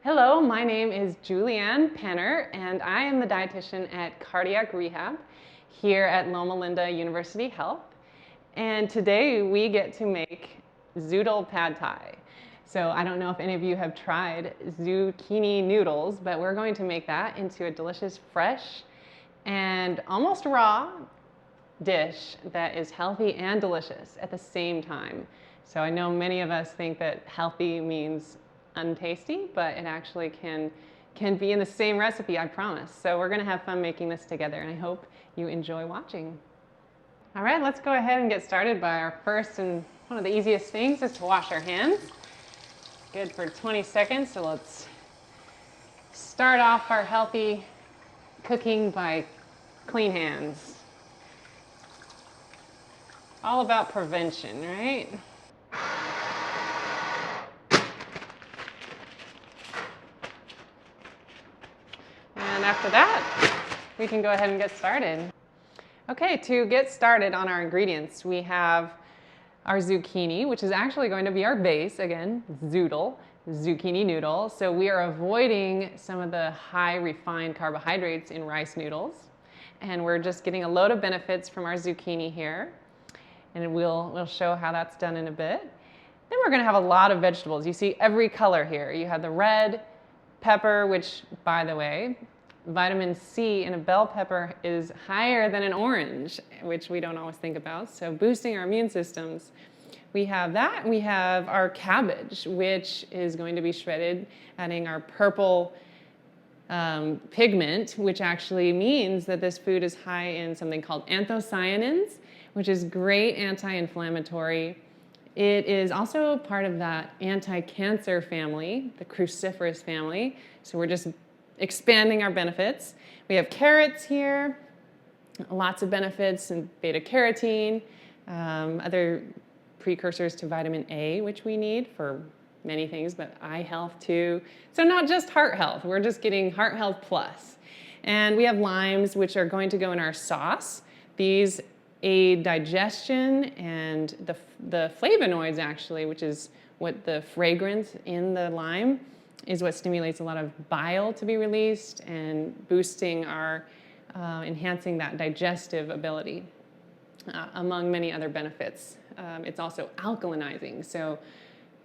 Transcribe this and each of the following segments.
Hello, my name is Julianne Penner, and I am the dietitian at Cardiac Rehab here at Loma Linda University Health. And today we get to make zoodle pad thai. So I don't know if any of you have tried zucchini noodles, but we're going to make that into a delicious, fresh, and almost raw dish that is healthy and delicious at the same time. So I know many of us think that healthy means untasty, but it actually can be in the same recipe, I promise. So we're gonna have fun making this together, and I hope you enjoy watching. All right, let's go ahead and get started by our first and one of the easiest things is to wash our hands. Good for 20 seconds, so let's start off our healthy cooking by clean hands. All about prevention, right? And after that, we can go ahead and get started. Okay, to get started on our ingredients, we have our zucchini, which is actually going to be our base, again, zoodle, zucchini noodle. So we are avoiding some of the high refined carbohydrates in rice noodles. And we're just getting a load of benefits from our zucchini here. And we'll show how that's done in a bit. Then we're gonna have a lot of vegetables. You see every color here. You have the red pepper, which, by the way, vitamin C in a bell pepper is higher than an orange, which we don't always think about. So boosting our immune systems. We have that, and we have our cabbage, which is going to be shredded, adding our purple pigment, which actually means that this food is high in something called anthocyanins, which is great anti-inflammatory. It is also part of that anti-cancer family, the cruciferous family. So we're just expanding our benefits. We have carrots here, lots of benefits, and beta carotene, other precursors to vitamin A, which we need for many things, but eye health too. So not just heart health, we're just getting heart health plus. And we have limes, which are going to go in our sauce. These aid digestion and the flavonoids, actually, which is what the fragrance in the lime is, what stimulates a lot of bile to be released and boosting our, enhancing that digestive ability, among many other benefits. It's also alkalinizing. So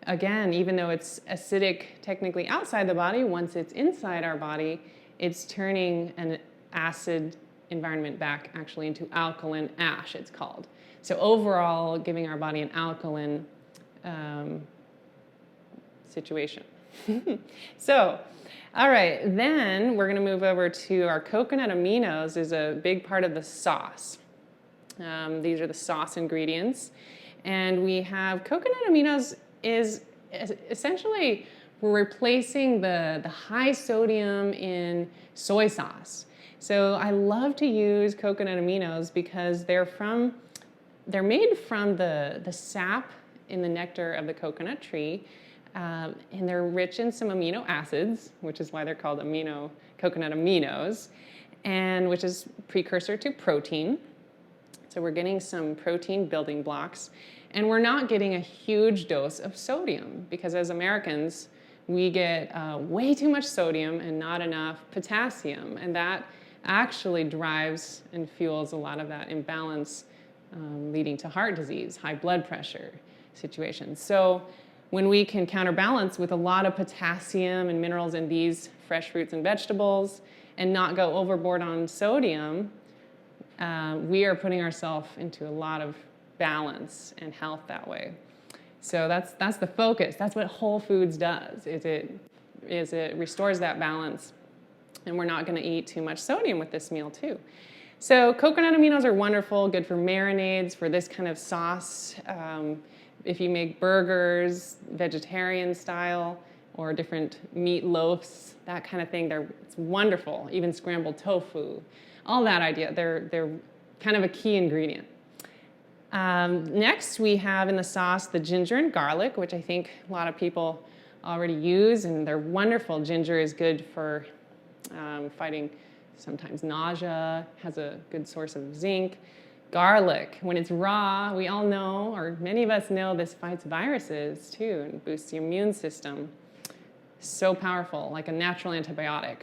again, even though it's acidic technically outside the body, once it's inside our body, it's turning an acid environment back actually into alkaline ash, it's called. So overall, giving our body an alkaline situation. So, all right, then we're gonna move over to our coconut aminos is a big part of the sauce. These are the sauce ingredients. And we have coconut aminos is essentially replacing the high sodium in soy sauce. So I love to use coconut aminos because they're made from the sap in the nectar of the coconut tree, and they're rich in some amino acids, which is why they're called coconut aminos, and which is precursor to protein. So we're getting some protein building blocks, and we're not getting a huge dose of sodium because as Americans, we get way too much sodium and not enough potassium, and that actually drives and fuels a lot of that imbalance, leading to heart disease, high blood pressure situations. So when we can counterbalance with a lot of potassium and minerals in these fresh fruits and vegetables and not go overboard on sodium, we are putting ourselves into a lot of balance and health that way. So that's the focus. That's what Whole Foods does, is it restores that balance. And we're not going to eat too much sodium with this meal too. So coconut aminos are wonderful, good for marinades, for this kind of sauce. If you make burgers, vegetarian style, or different meat loaves, that kind of thing, it's wonderful. Even scrambled tofu, all that idea, they're kind of a key ingredient. Next, we have in the sauce the ginger and garlic, which I think a lot of people already use, and they're wonderful. Ginger is good for fighting sometimes nausea, has a good source of zinc. Garlic, when it's raw, we all know, or many of us know, this fights viruses too and boosts the immune system. So powerful, like a natural antibiotic.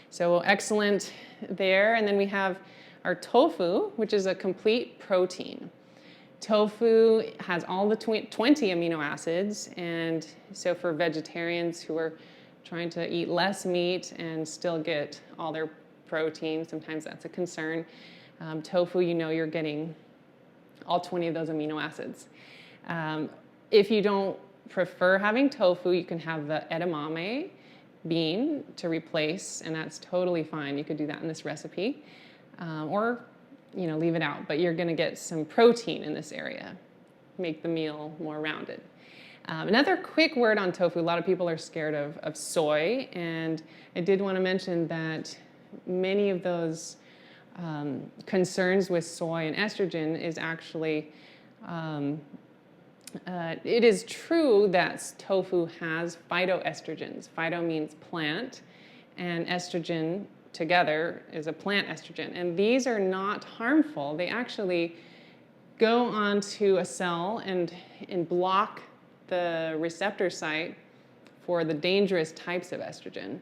So excellent there. And then we have our tofu, which is a complete protein. Tofu has all the 20 amino acids, and so for vegetarians who are trying to eat less meat and still get all their protein, sometimes that's a concern. Tofu, you know you're getting all 20 of those amino acids. If you don't prefer having tofu, you can have the edamame bean to replace, and that's totally fine. You could do that in this recipe, or leave it out, but you're gonna get some protein in this area. Make the meal more rounded. Another quick word on tofu, a lot of people are scared of soy, and I did want to mention that many of those concerns with soy and estrogen is actually, it is true that tofu has phytoestrogens. Phyto means plant, and estrogen together is a plant estrogen, and these are not harmful. They actually go onto a cell and block the receptor site for the dangerous types of estrogen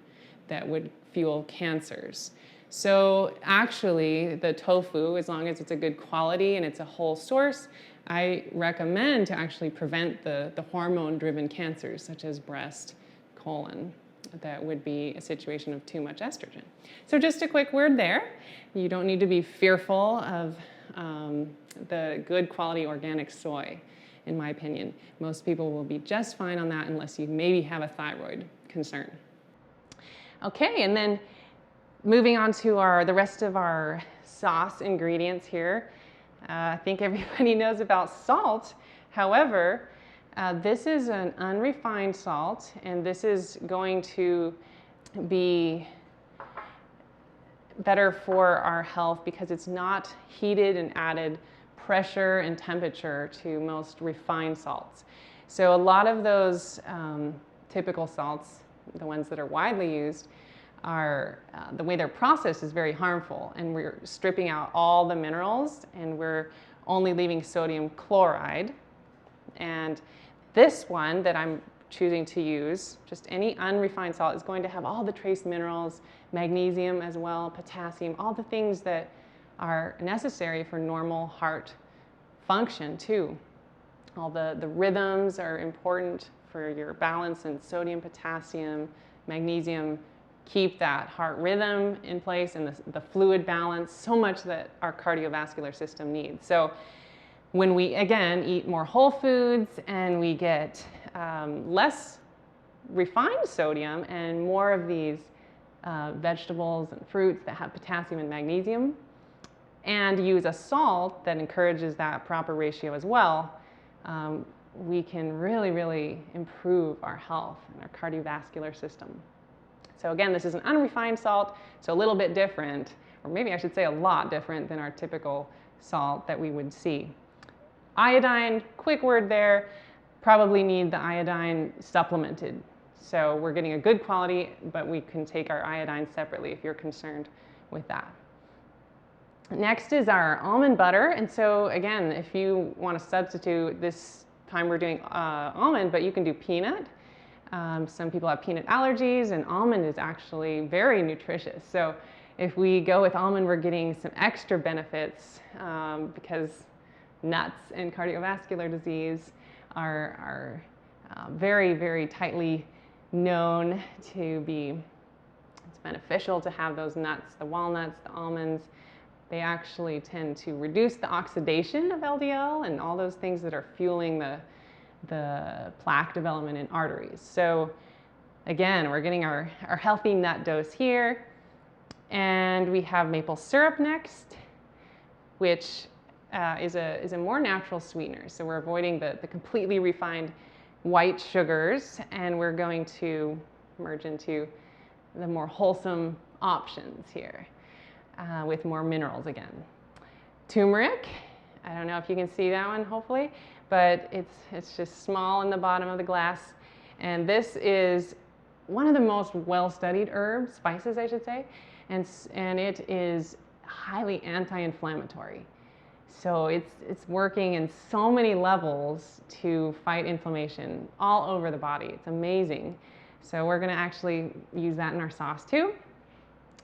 that would fuel cancers. So actually, the tofu, as long as it's a good quality and it's a whole source, I recommend to actually prevent the hormone-driven cancers such as breast, colon. That would be a situation of too much estrogen. So just a quick word there. You don't need to be fearful of the good quality organic soy, in my opinion. Most people will be just fine on that unless you maybe have a thyroid concern. Okay, and then moving on to the rest of our sauce ingredients here. I think everybody knows about salt. However, this is an unrefined salt, and this is going to be better for our health because it's not heated and added pressure and temperature to most refined salts. So a lot of those typical salts, the ones that are widely used, are the way they're processed is very harmful, and we're stripping out all the minerals and we're only leaving sodium chloride. And this one that I'm choosing to use, just any unrefined salt, is going to have all the trace minerals, magnesium as well, potassium, all the things that are necessary for normal heart function too. All the rhythms are important for your balance, and sodium, potassium, magnesium keep that heart rhythm in place and the fluid balance, so much that our cardiovascular system needs. So when we, again, eat more whole foods and we get less refined sodium and more of these vegetables and fruits that have potassium and magnesium, and use a salt that encourages that proper ratio as well, we can really, really improve our health and our cardiovascular system. So again, this is an unrefined salt, so a little bit different, or maybe I should say a lot different than our typical salt that we would see. Iodine, quick word there, probably need the iodine supplemented. So we're getting a good quality, but we can take our iodine separately if you're concerned with that. Next is our almond butter. And so again, if you want to substitute, this time we're doing almond, but you can do peanut. Some people have peanut allergies, and almond is actually very nutritious. So if we go with almond, we're getting some extra benefits because nuts and cardiovascular disease are very, very tightly known to be, it's beneficial to have those nuts, the walnuts, the almonds. They actually tend to reduce the oxidation of LDL and all those things that are fueling the plaque development in arteries. So again, we're getting our healthy nut dose here. And we have maple syrup next, which is a more natural sweetener. So we're avoiding the completely refined white sugars, and we're going to merge into the more wholesome options here with more minerals again. Turmeric, I don't know if you can see that one, hopefully, but it's just small in the bottom of the glass. And this is one of the most well-studied herbs, spices I should say, and it is highly anti-inflammatory. So it's working in so many levels to fight inflammation all over the body. It's amazing. So we're gonna actually use that in our sauce too.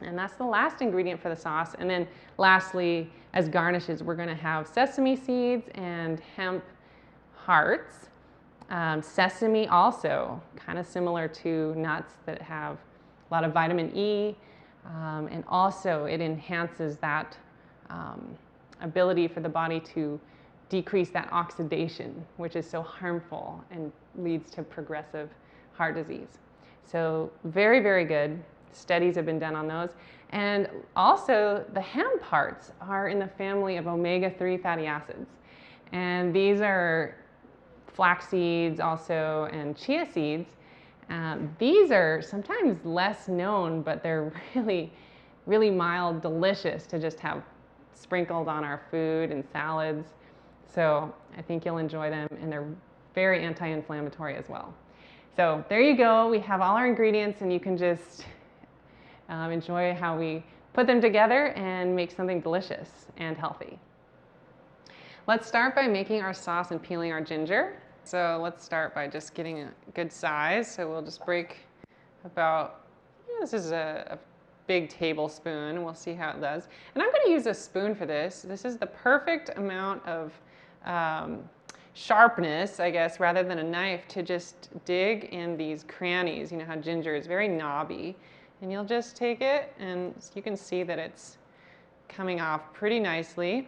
And that's the last ingredient for the sauce. And then lastly, as garnishes, we're gonna have sesame seeds and hemp hearts. Sesame also, kind of similar to nuts that have a lot of vitamin E, and also it enhances that ability for the body to decrease that oxidation, which is so harmful and leads to progressive heart disease. So very, very good. Studies have been done on those. And also the hemp hearts are in the family of omega-3 fatty acids. And these are flax seeds also and chia seeds. These are sometimes less known, but they're really, really mild, delicious to just have sprinkled on our food and salads. So I think you'll enjoy them, and they're very anti-inflammatory as well. So there you go. We have all our ingredients, and you can just enjoy how we put them together and make something delicious and healthy. Let's start by making our sauce and peeling our ginger. So let's start by just getting a good size. So we'll just break about, this is a big tablespoon. We'll see how it does. And I'm going to use a spoon for this. This is the perfect amount of sharpness, I guess, rather than a knife to just dig in these crannies. You know how ginger is very knobby. And you'll just take it, and you can see that it's coming off pretty nicely.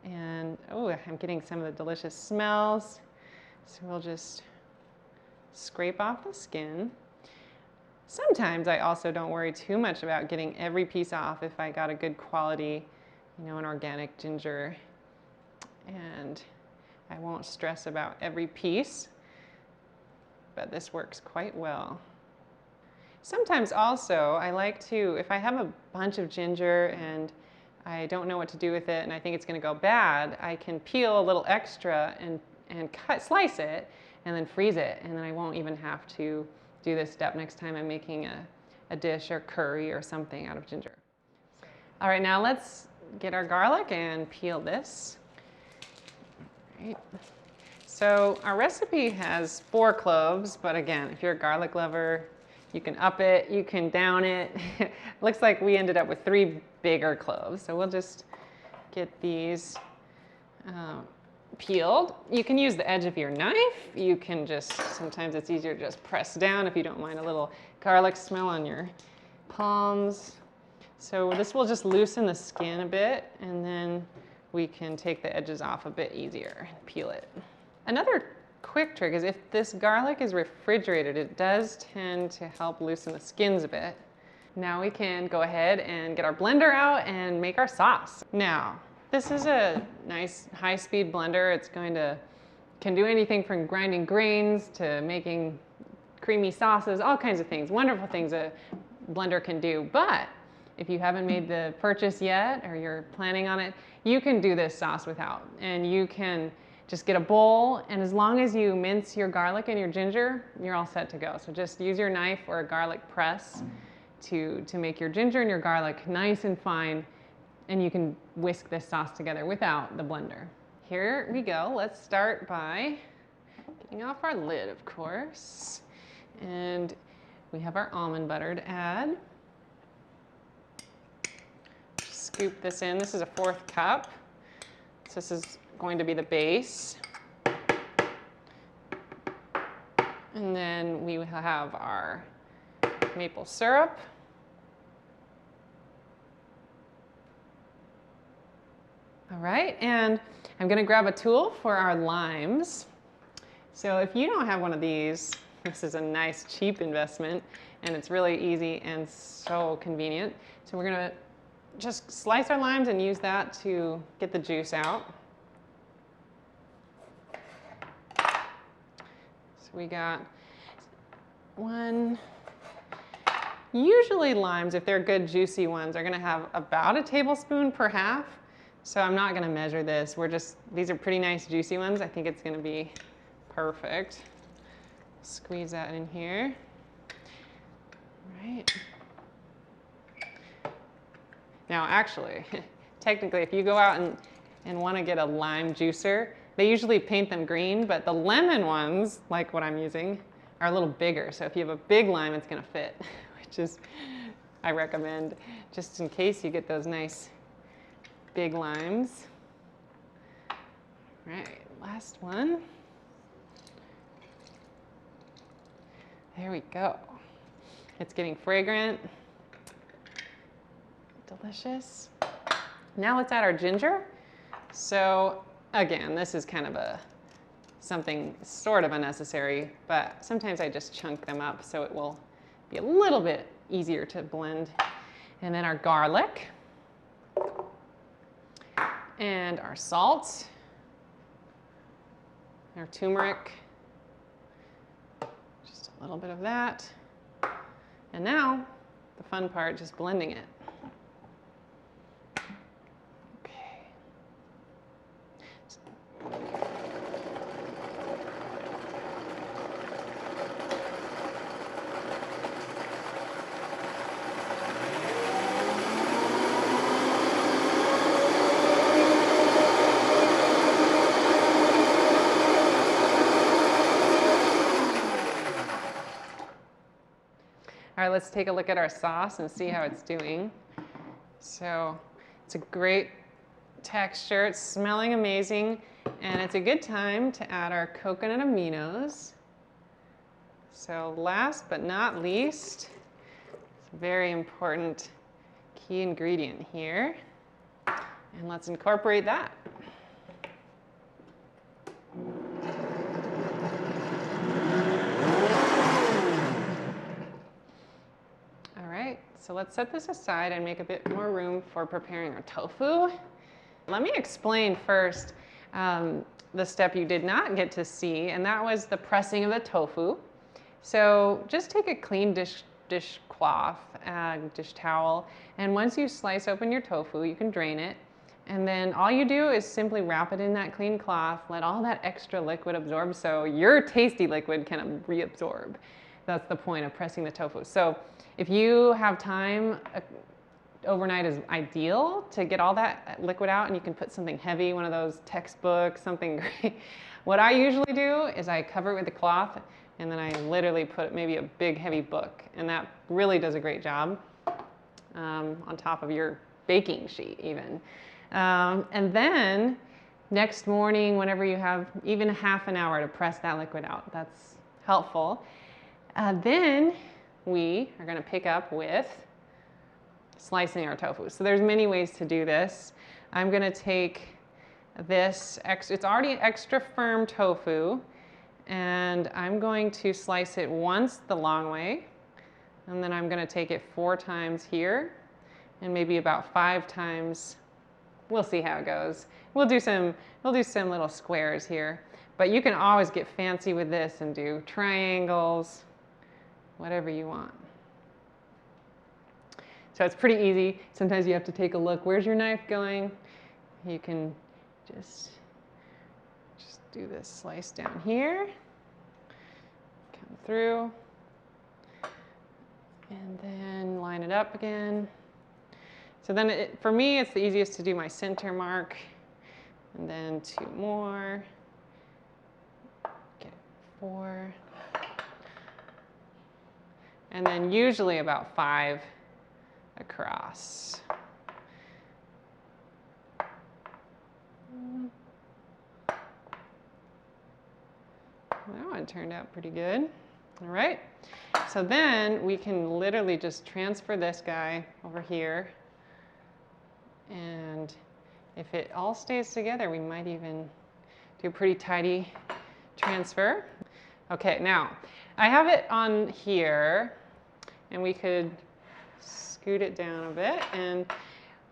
And oh, I'm getting some of the delicious smells. So we'll just scrape off the skin. Sometimes I also don't worry too much about getting every piece off if I got a good quality, an organic ginger. And I won't stress about every piece, but this works quite well. Sometimes also I like to, if I have a bunch of ginger and I don't know what to do with it and I think it's going to go bad, I can peel a little extra and slice it and then freeze it, and then I won't even have to do this step next time I'm making a dish or curry or something out of ginger. All right, now let's get our garlic and peel this. All right. So our recipe has 4 cloves, but again, if you're a garlic lover, you can up it, you can down it. Looks like we ended up with 3 bigger cloves. So we'll just get these peeled. You can use the edge of your knife. You can just, sometimes it's easier to just press down if you don't mind a little garlic smell on your palms. So this will just loosen the skin a bit, and then we can take the edges off a bit easier and peel it. Another quick trick is if this garlic is refrigerated, it does tend to help loosen the skins a bit. Now we can go ahead and get our blender out and make our sauce. Now, this is a nice high-speed blender. It's can do anything from grinding grains to making creamy sauces, all kinds of things, wonderful things a blender can do. But if you haven't made the purchase yet or you're planning on it, you can do this sauce without. And you can just get a bowl, and as long as you mince your garlic and your ginger, you're all set to go. So just use your knife or a garlic press to make your ginger and your garlic nice and fine, and you can whisk this sauce together without the blender. Here we go. Let's start by getting off our lid, of course. And we have our almond butter to add. Scoop this in. This is a 4th cup. So this is going to be the base. And then we have our maple syrup. All right, and I'm going to grab a tool for our limes. So if you don't have one of these, this is a nice cheap investment, and it's really easy and so convenient. So we're going to just slice our limes and use that to get the juice out. So we got 1. Usually limes, if they're good juicy ones, are going to have about a tablespoon per half. So I'm not going to measure this. These are pretty nice juicy ones. I think it's going to be perfect. Squeeze that in here. All right. Now actually, technically, if you go out and want to get a lime juicer, they usually paint them green, but the lemon ones, like what I'm using, are a little bigger. So if you have a big lime, it's going to fit, which is, I recommend, just in case you get those nice big limes. All right, last one. There we go. It's getting fragrant, delicious. Now let's add our ginger. So again, this is kind of something sort of unnecessary, but sometimes I just chunk them up so it will be a little bit easier to blend. And then our garlic and our salt, our turmeric, just a little bit of that. And now the fun part, just blending it. All right, let's take a look at our sauce and see how it's doing. So it's a great texture, it's smelling amazing, and it's a good time to add our coconut aminos. So last but not least, it's a very important key ingredient here. And let's incorporate that. So let's set this aside and make a bit more room for preparing our tofu. Let me explain first the step you did not get to see, and that was the pressing of the tofu. So just take a clean dishcloth, dish towel, and once you slice open your tofu, you can drain it. And then all you do is simply wrap it in that clean cloth, let all that extra liquid absorb so your tasty liquid can reabsorb. That's the point of pressing the tofu. So if you have time, overnight is ideal to get all that liquid out, and you can put something heavy, one of those textbooks, something great. What I usually do is I cover it with a cloth, and then I literally put maybe a big heavy book, and that really does a great job on top of your baking sheet even. And then next morning, whenever you have even half an hour to press that liquid out, that's helpful. Then we are going to pick up with slicing our tofu. So there's many ways to do this. I'm going to take this, it's already extra firm tofu, and I'm going to slice it once the long way, and then I'm going to take it 4 times here, and maybe about 5 times. We'll see how it goes. We'll do some little squares here, but you can always get fancy with this and do triangles, whatever you want. So it's pretty easy. Sometimes you have to take a look. Where's your knife going? You can just do this slice down here, come through, and then line it up again. So then for me, it's the easiest to do my center mark, and then 2 more, get 4, and then usually about 5 across. That one turned out pretty good. All right, so then we can literally just transfer this guy over here, and if it all stays together, we might even do a pretty tidy transfer. Okay, now I have it on here, and we could scoot it down a bit, and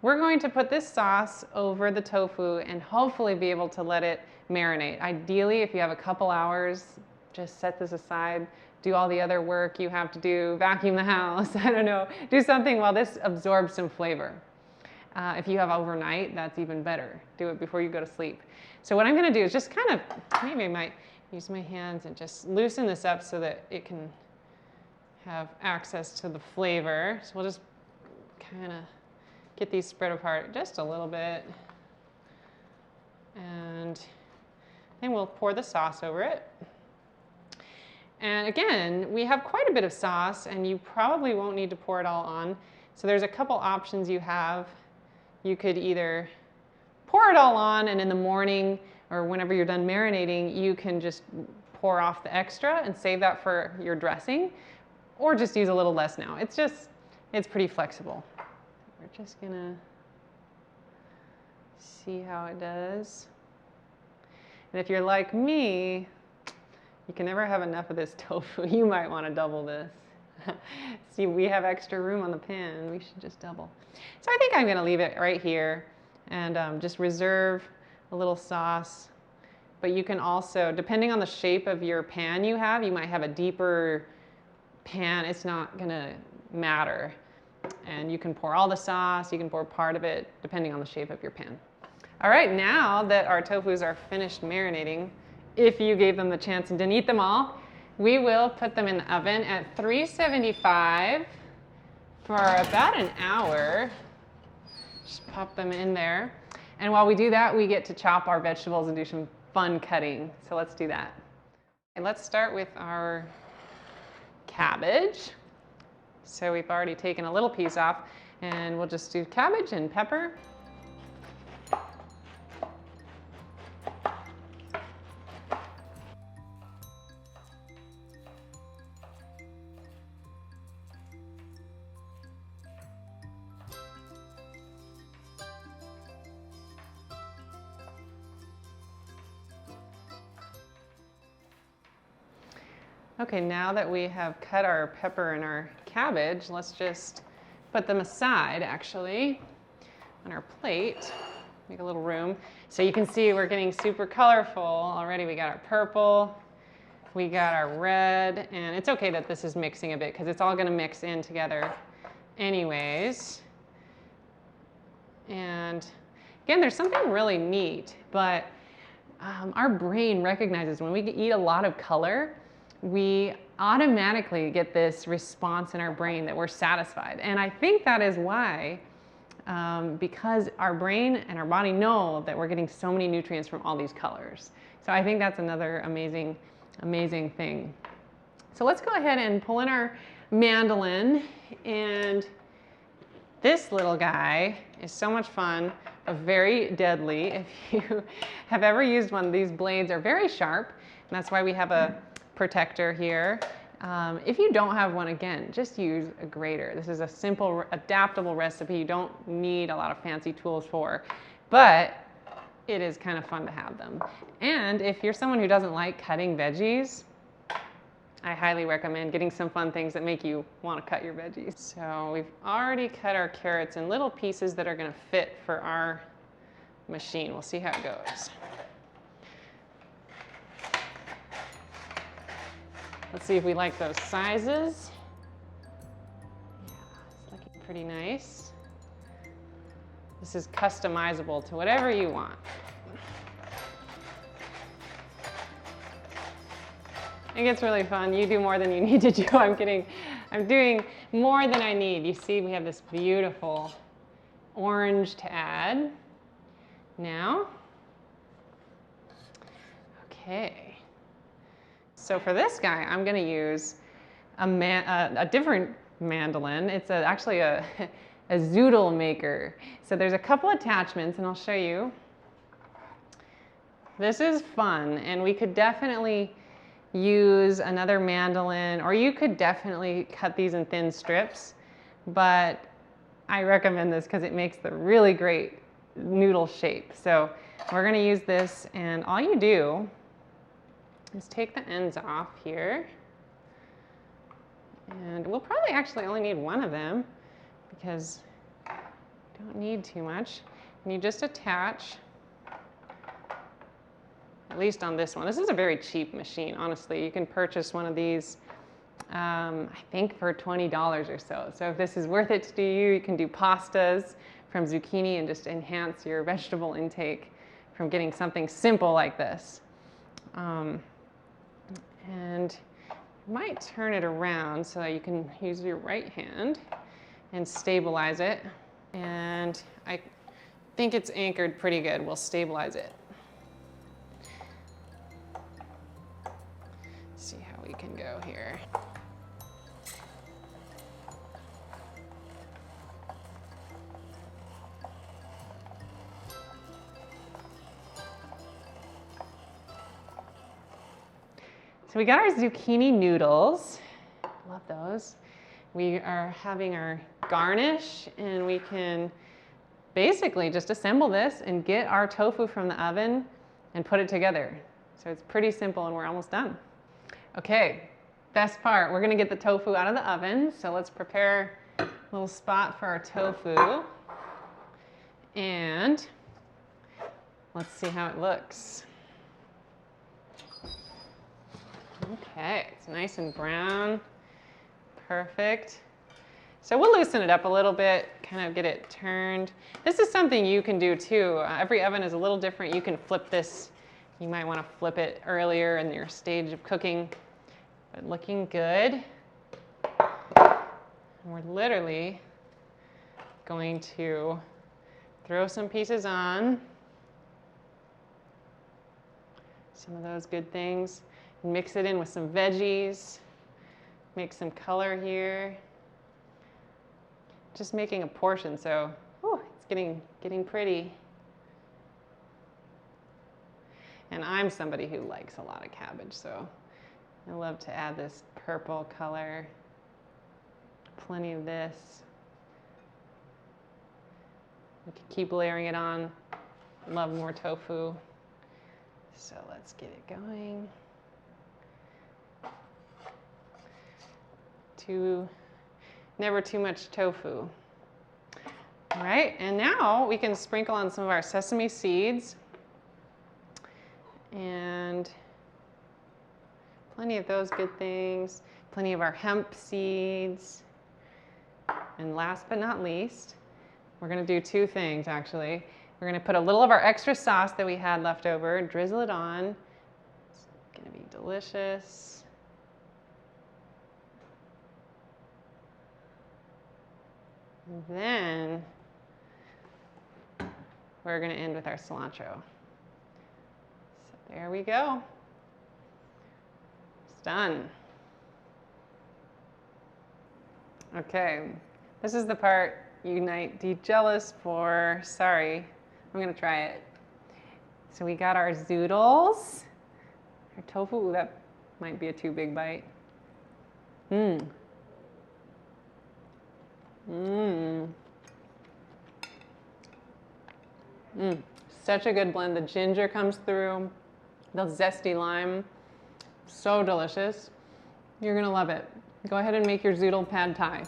we're going to put this sauce over the tofu and hopefully be able to let it marinate. Ideally, if you have a couple hours, just set this aside, do all the other work you have to do, vacuum the house, I don't know, do something while this absorbs some flavor. If you have overnight, that's even better. Do it before you go to sleep. So what I'm going to do is just kind of, maybe I might use my hands and just loosen this up so that it can have access to the flavor. So we'll just kind of get these spread apart just a little bit. And then we'll pour the sauce over it. And again, we have quite a bit of sauce, and you probably won't need to pour it all on. So there's a couple options you have. You could either pour it all on, and in the morning or whenever you're done marinating, you can just pour off the extra and save that for your dressing, or just use a little less now. It's pretty flexible. We're just gonna see how it does. And if you're like me, you can never have enough of this tofu. You might want to double this. See, we have extra room on the pan. We should just double. So I think I'm going to leave it right here and just reserve a little sauce. But you can also, depending on the shape of your pan you have, you might have a deeper pan. It's not going to matter. And you can pour all the sauce. You can pour part of it, depending on the shape of your pan. All right, now that our tofus are finished marinating, if you gave them the chance and didn't eat them all, we will put them in the oven at 375 for about an hour. Just pop them in there. And while we do that, we get to chop our vegetables and do some fun cutting. So let's do that. And let's start with our cabbage. So we've already taken a little piece off, and we'll just do cabbage and pepper. Okay, now that we have cut our pepper and our cabbage, let's just put them aside, actually, on our plate. Make a little room. So you can see we're getting super colorful already. We got our purple, we got our red, and it's okay that this is mixing a bit because it's all going to mix in together anyways. And again, there's something really neat, but our brain recognizes when we eat a lot of color, we automatically get this response in our brain that we're satisfied. And I think that is why, because our brain and our body know that we're getting so many nutrients from all these colors. So I think that's another amazing, amazing thing. So let's go ahead and pull in our mandolin. And this little guy is so much fun, but very deadly. If you have ever used one, these blades are very sharp, and that's why we have a protector here. If you don't have one, again, just use a grater. This is a simple, adaptable recipe you don't need a lot of fancy tools for, but it is kind of fun to have them. And if you're someone who doesn't like cutting veggies, I highly recommend getting some fun things that make you want to cut your veggies. So we've already cut our carrots in little pieces that are going to fit for our machine. We'll see how it goes. Let's see if we like those sizes. Yeah, it's looking pretty nice. This is customizable to whatever you want. It gets really fun. You do more than you need to do. I'm kidding. I'm doing more than I need. You see, we have this beautiful orange to add now. Okay. So for this guy, I'm going to use a different mandolin. It's actually a zoodle maker. So there's a couple attachments, and I'll show you. This is fun, and we could definitely use another mandolin, or you could definitely cut these in thin strips, but I recommend this because it makes the really great noodle shape. So we're going to use this, and all you do is take the ends off here. And we'll probably actually only need one of them because you don't need too much. And you just attach, at least on this one. This is a very cheap machine, honestly. You can purchase one of these, I think for $20 or so. So if this is worth it to you, you can do pastas from zucchini and just enhance your vegetable intake from getting something simple like this. And you might turn it around so you can use your right hand and stabilize it. And I think it's anchored pretty good. We'll stabilize it. See how we can go here. So we got our zucchini noodles. Love those. We are having our garnish, and we can basically just assemble this and get our tofu from the oven and put it together. So it's pretty simple, and we're almost done. Okay, best part, we're gonna get the tofu out of the oven. So let's prepare a little spot for our tofu. And let's see how it looks. Okay, it's nice and brown. Perfect. So we'll loosen it up a little bit, kind of get it turned. This is something you can do too. Every oven is a little different. You can flip this. You might want to flip it earlier in your stage of cooking. But looking good. And we're literally going to throw some pieces on. Some of those good things. Mix it in with some veggies. Make some color here. Just making a portion, so it's getting pretty. And I'm somebody who likes a lot of cabbage, so I love to add this purple color. Plenty of this. We can keep layering it on. Love more tofu. So let's get it going. Never too much tofu. All right, and now we can sprinkle on some of our sesame seeds. And plenty of those good things. Plenty of our hemp seeds. And last but not least, we're gonna do two things actually. We're gonna put a little of our extra sauce that we had left over, drizzle it on. It's gonna be delicious. And then we're going to end with our cilantro. So there we go. It's done. Okay, this is the part you might be jealous for. Sorry, I'm going to try it. So we got our zoodles, our tofu. Ooh, that might be a too big bite. Such a good blend. The ginger comes through, the zesty lime, so delicious. You're gonna love it. Go ahead and make your zoodle pad thai.